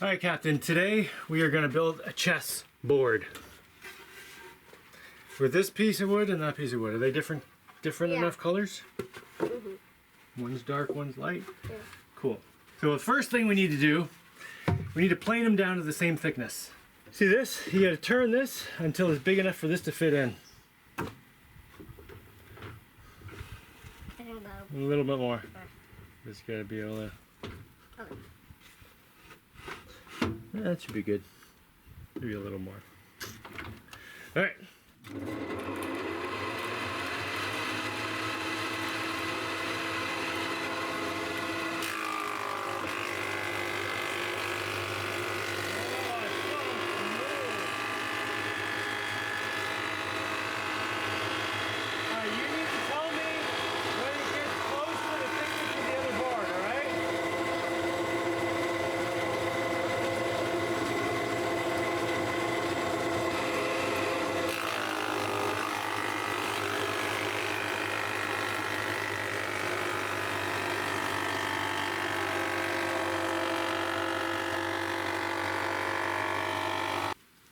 All right, Captain, today we are going to build a chess board. With this piece of wood and that piece of wood, are they different enough colors? Mm-hmm. One's dark, one's light? Yeah. Cool. So the first thing we need to do, we need to plane them down to the same thickness. See this? You got to turn this until it's big enough for this to fit in. A little bit more. Just got to be able to... Okay. Yeah, that should be good. Maybe a little more. All right.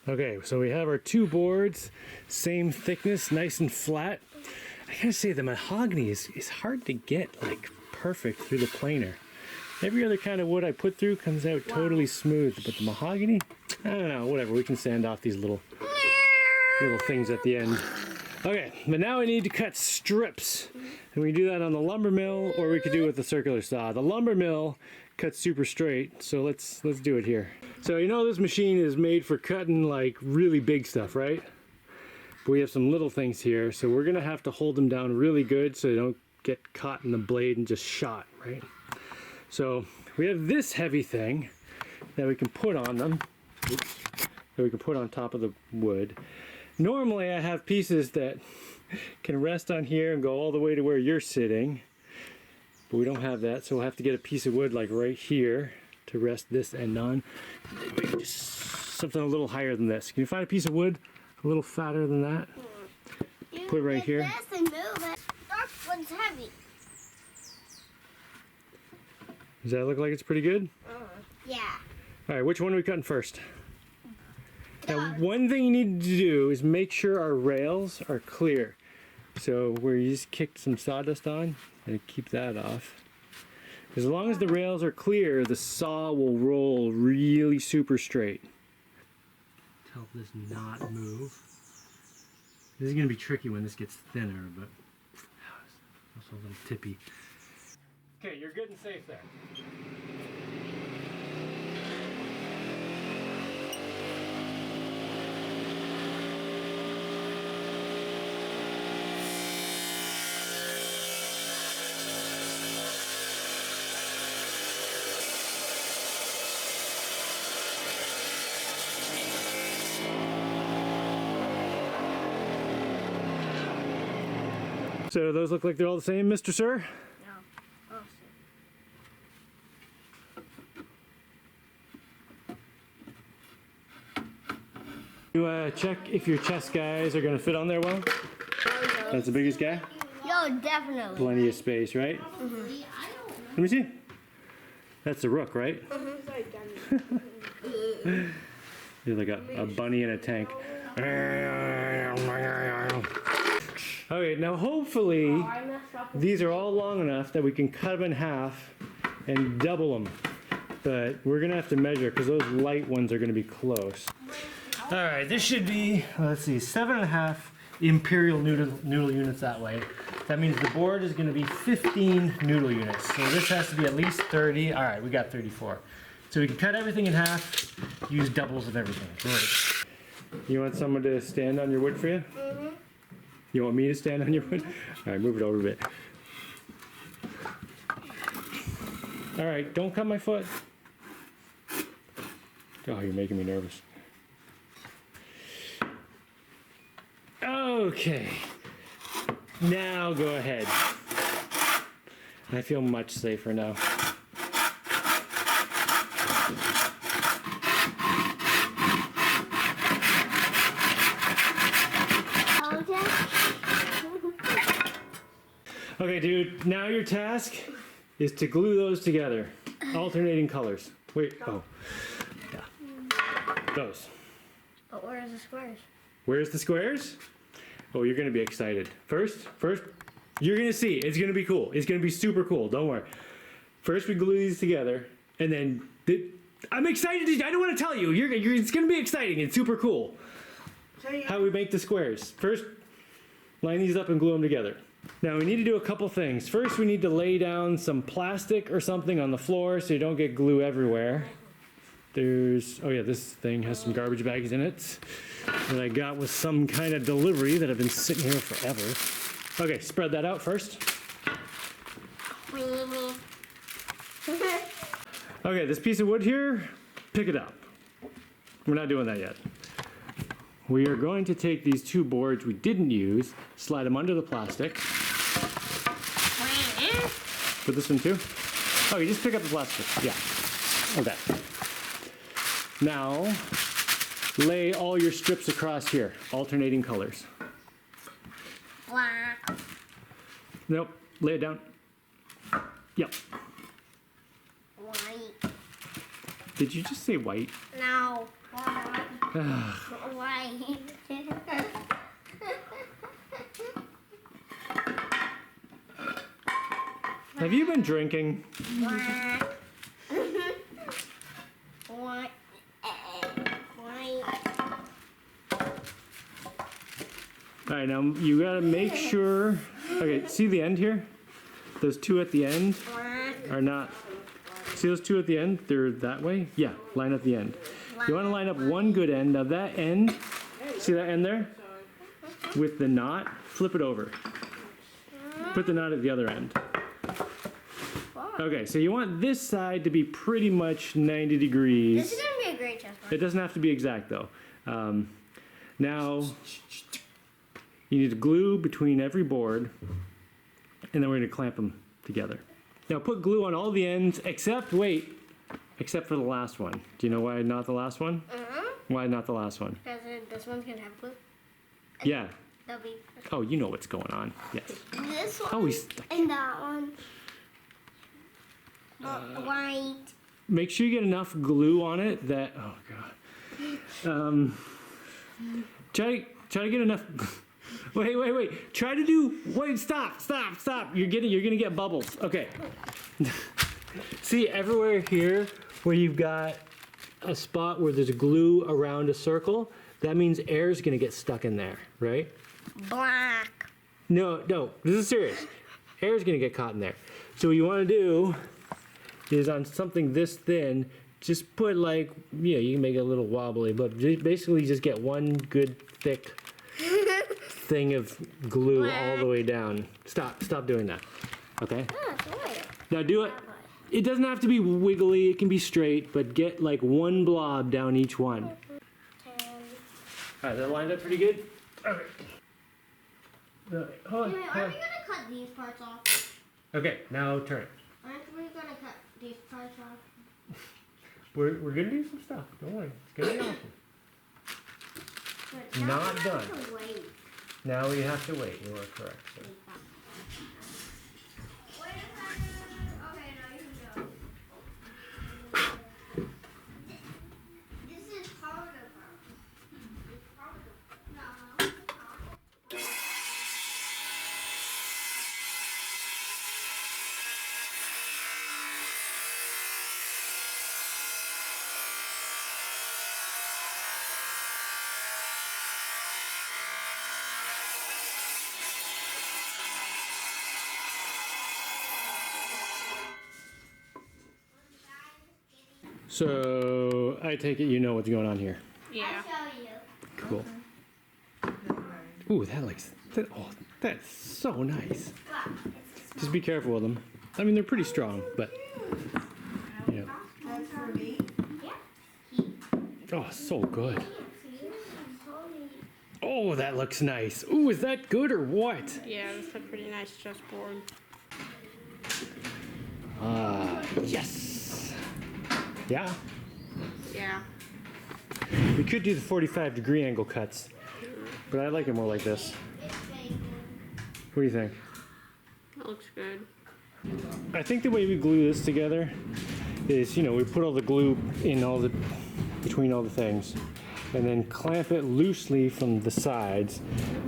Okay, so we have our two boards, same thickness, nice and flat. I gotta say the mahogany is hard to get like perfect through the planer. Every other kind of wood I put through comes out totally smooth, but the mahogany, I don't know, whatever. We can sand off these little things at the end. Okay, but now we need to cut strips. And we can do that on the lumber mill, or we could do it with the circular saw. The lumber mill cuts super straight, so let's do it here. So you know this machine is made for cutting like really big stuff, right? But we have some little things here, so we're gonna have to hold them down really good so they don't get caught in the blade and just shot, right? So we have this heavy thing that we can put on them. Oops, that we can put on top of the wood. Normally I have pieces that can rest on here and go all the way to where you're sitting, but we don't have that, so we'll have to get a piece of wood like right here to rest this end on. Just something a little higher than this. Can you find a piece of wood a little fatter than that? Put it right here. This and move it. Dark one's heavy. Does that look like it's pretty good? Yeah. All right, which one are we cutting first? Now, one thing you need to do is make sure our rails are clear. So where you just kicked some sawdust on, and keep that off. As long as the rails are clear, the saw will roll really super straight. Help this not move. This is going to be tricky when this gets thinner, but also a little tippy. Okay, you're good and safe there. So those look like they're all the same, Mr. Sir? No. You check if your chest guys are going to fit on there well? That's the biggest guy? Yo, definitely. Plenty of space, right? Mm-hmm. Let me see. That's the rook, right? You're like a bunny in a tank. Okay, now hopefully these are all long enough that we can cut them in half and double them. But we're gonna have to measure because those light ones are gonna be close. All right, this should be, let's see, 7.5 imperial noodle units that way. That means the board is gonna be 15 noodle units. So this has to be at least 30. All right, we got 34. So we can cut everything in half, use doubles of everything. Great. You want someone to stand on your wood for you? Mm-hmm. You want me to stand on your wood? All right, move it over a bit. All right, don't cut my foot. Oh, you're making me nervous. Okay, now go ahead. I feel much safer now. Okay, dude, now your task is to glue those together. Alternating colors. Wait, oh. Those. But where's the squares? Where's the squares? Oh, you're gonna be excited. First, you're gonna see. It's gonna be cool. It's gonna be super cool. Don't worry. First, we glue these together, and then I'm excited. I don't want to tell you. It's gonna be exciting and super cool. How we make the squares. First, line these up and glue them together. Now we need to do a couple things. First, we need to lay down some plastic or something on the floor so you don't get glue everywhere. Oh yeah, this thing has some garbage bags in it that I got with some kind of delivery that have been sitting here forever. Okay, spread that out first. Okay, this piece of wood here, pick it up. We're not doing that yet. We are going to take these two boards we didn't use, slide them under the plastic. Put this one too? Oh, you just pick up the plastic. Yeah. Okay. Now, lay all your strips across here, alternating colors. Black. Nope, lay it down. Yep. White. Did you just say white? No. White. Have you been drinking? Black. White. All right, now you gotta make sure. Okay, see the end here? Those two at the end are not. See those two at the end? They're that way? Yeah, line up the end. You wanna line up one good end. Now that end, see that end there? With the knot, flip it over. Put the knot at the other end. Okay, so you want this side to be pretty much 90 degrees. This is gonna be a great chess board. It doesn't have to be exact though. Now, you need to glue between every board, and then we're going to clamp them together. Now put glue on all the ends, except for the last one. Do you know why not the last one? Why not the last one? Because this one's going to have glue. Yeah. That'll be... Oh, you know what's going on. Yes. This one Oh, and that one. White. Make sure you get enough glue on it that... Oh, God. Try to get enough... Wait. Try to do... Wait, stop. You're gonna get bubbles. Okay. See, everywhere here where you've got a spot where there's glue around a circle, that means air's gonna get stuck in there, right? Black. No, this is serious. Air's gonna get caught in there. So what you wanna do is on something this thin, just put like, you can make it a little wobbly, but basically just get one good thick thing of glue all the way down. Stop doing that. Okay? Now do it. It doesn't have to be wiggly, it can be straight, but get like one blob down each one. Alright, that lined up pretty good? Okay. Hold on. Are we going to cut these parts off? Okay, now turn it. Aren't we going to cut these parts off? We're gonna do some stuff. Don't worry. It's gonna be awesome. But Not we done. have to wait. Now we have to wait. You are correct. Sir. Wait a second. Okay, now you can go. This is harder. No. So I take it you know what's going on here. Yeah. I'll show you. Cool. Ooh, that's so nice. Just be careful with them. I mean, they're pretty strong, but yeah. That's for me. Oh, so good. Oh, that looks nice. Ooh, is that good or what? Yeah, that's a pretty nice chessboard. Yes. Yeah. Yeah. We could do the 45-degree angle cuts, but I like it more like this. What do you think? That looks good. I think the way we glue this together is, we put all the glue in all the between all the things. And then clamp it loosely from the sides,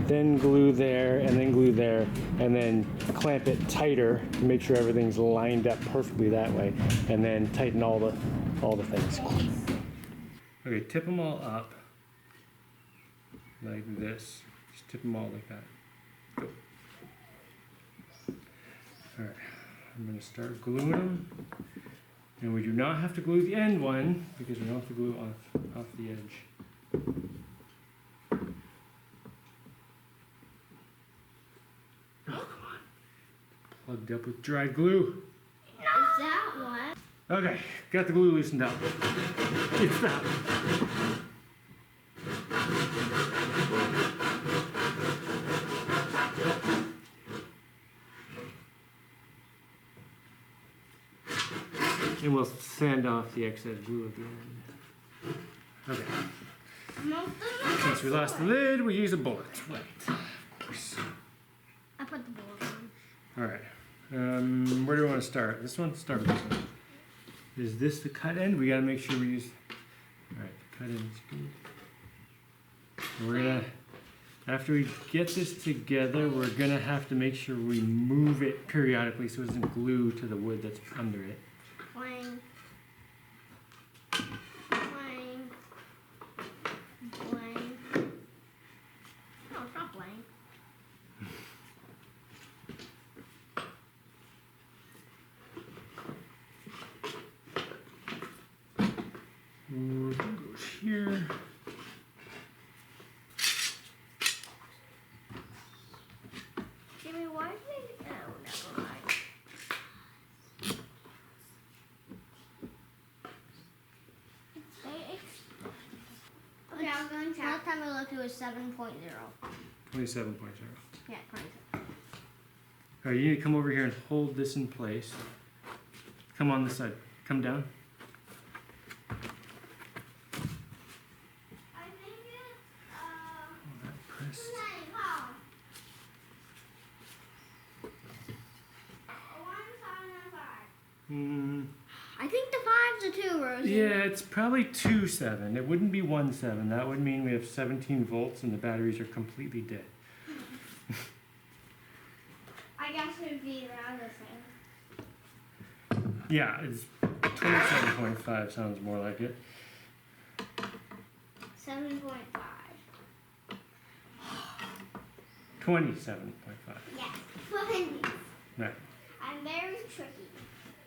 then glue there, and then glue there, and then clamp it tighter to make sure everything's lined up perfectly that way, and then tighten all the things. Okay, tip them all up like this. Just tip them all like that. Go. All right, I'm gonna start gluing them, and we do not have to glue the end one because we don't have to glue off the edge. Oh, come on. Plugged up with dry glue. Is that what? Okay, got the glue loosened up. It's that. And we'll sand off the excess glue at the end. Okay. Since we lost the lid, we use a bullet. Right. Of course. I put the bullet on. Alright. Where do we want to start? This one? Start with this one. Is this the cut end? We gotta make sure we use. Alright, the cut end is good. And we're gonna, after we get this together, we're gonna have to make sure we move it periodically so it doesn't glue to the wood that's under it. Playing. Playing. Playing. No, it's not playing. Goes here. Jimmy, why did they... Oh, never mind. Okay, I was going to... Last time I looked, it was 7.0. 27.0. Yeah, 27. Alright, you need to come over here and hold this in place. Come on this side. Come down. I think it's... That press. I think the 5's a 2, Rosie. Yeah, it's probably 2.7. It wouldn't be 1.7. That would mean we have 17 volts and the batteries are completely dead. I guess it would be around the same. Yeah, it's 27.5 sounds more like it. 7.5. 27.5. Yes. Please. Right. I'm very tricky.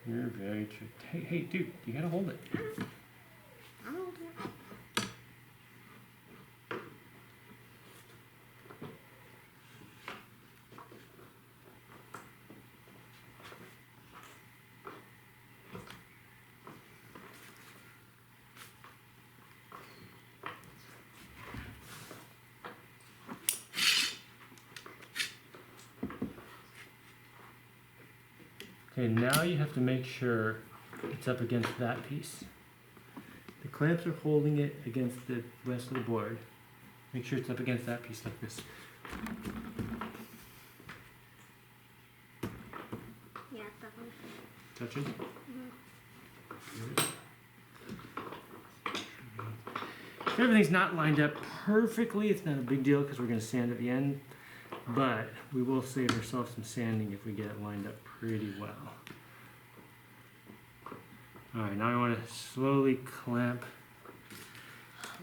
You're very true. Hey, dude, you gotta hold it. I'm okay. Okay, now you have to make sure it's up against that piece. The clamps are holding it against the rest of the board. Make sure it's up against that piece like this. Yeah, definitely. Touching? If everything's not lined up perfectly, it's not a big deal because we're going to sand at the end. But we will save ourselves some sanding if we get it lined up pretty well. Alright, now I want to slowly clamp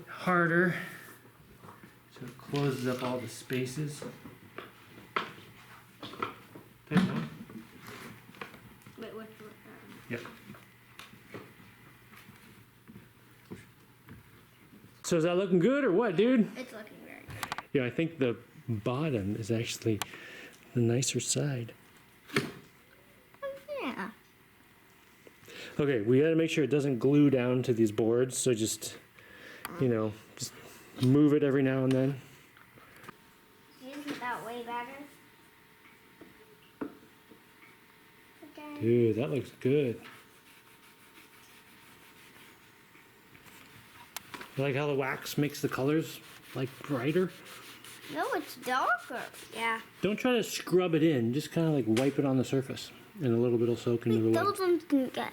harder so it closes up all the spaces. Tighten up. Wait, what's Yep. So is that looking good or what, dude? It's looking very good. Yeah, I think the bottom is actually the nicer side. Yeah. Okay, we gotta make sure it doesn't glue down to these boards, so just, just move it every now and then. Isn't that way better? Okay. Dude, that looks good. You like how the wax makes the colors, like, brighter? No, it's darker. Yeah. Don't try to scrub it in, just kind of like wipe it on the surface, and a little bit will soak into the wood. Those ones can get done.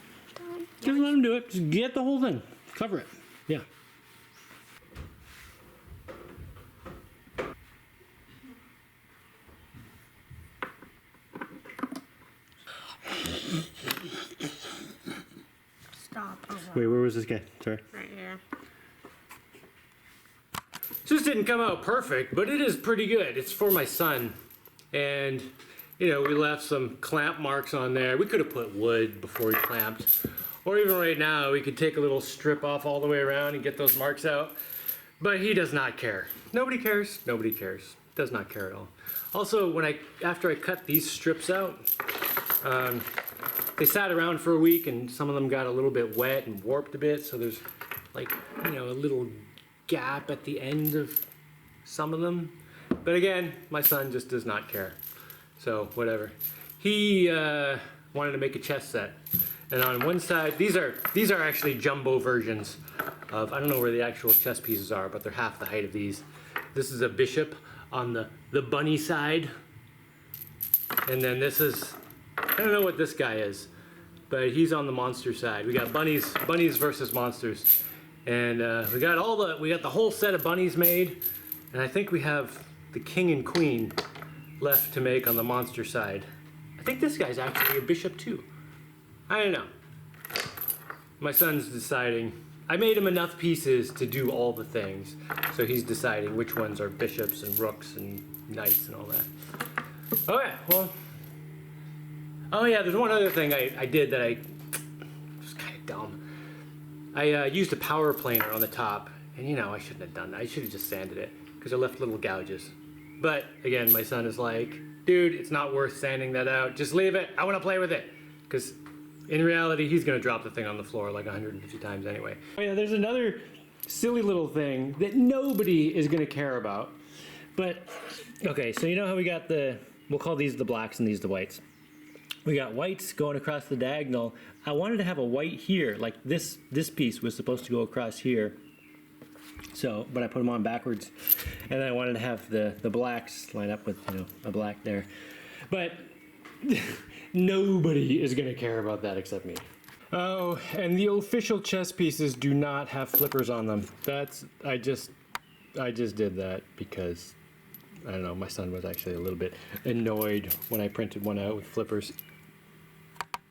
Just let them do it. Just get the whole thing. Cover it. Yeah. Stop. Wait, where was this guy? Sorry. Right here. This didn't come out perfect, but it is pretty good. It's for my son. And, you know, we left some clamp marks on there. We could have put wood before we clamped. Or even right now, we could take a little strip off all the way around and get those marks out. But he does not care. Nobody cares. Nobody cares. Does not care at all. Also, after I cut these strips out, they sat around for a week and some of them got a little bit wet and warped a bit. So there's like, you know, a little gap at the end of some of them. But again, my son just does not care. So whatever. He wanted to make a chess set. And on one side, these are actually jumbo versions of, I don't know where the actual chess pieces are, but they're half the height of these. This is a bishop on the bunny side. And then this is, I don't know what this guy is, but he's on the monster side. We got bunnies versus monsters. And we got the whole set of bunnies made. And I think we have the king and queen left to make on the monster side. I think this guy's actually a bishop too. I don't know. My son's deciding. I made him enough pieces to do all the things. So he's deciding which ones are bishops and rooks and knights and all that. Oh yeah, well. Oh yeah, there's one other thing I did that I was kind of dumb. I used a power planer on the top. And you know, I shouldn't have done that. I should have just sanded it because I left little gouges. But again, my son is like, dude, it's not worth sanding that out. Just leave it. I want to play with it. Because in reality, he's going to drop the thing on the floor like 150 times anyway. Oh yeah, there's another silly little thing that nobody is going to care about. But, okay, so you know how we got we'll call these the blacks and these the whites. We got whites going across the diagonal. I wanted to have a white here, like this piece was supposed to go across here. So, but I put them on backwards. And then I wanted to have the blacks line up with, you know, a black there. But nobody is going to care about that except me. Oh, and the official chess pieces do not have flippers on them. I just did that because, I don't know, my son was actually a little bit annoyed when I printed one out with flippers.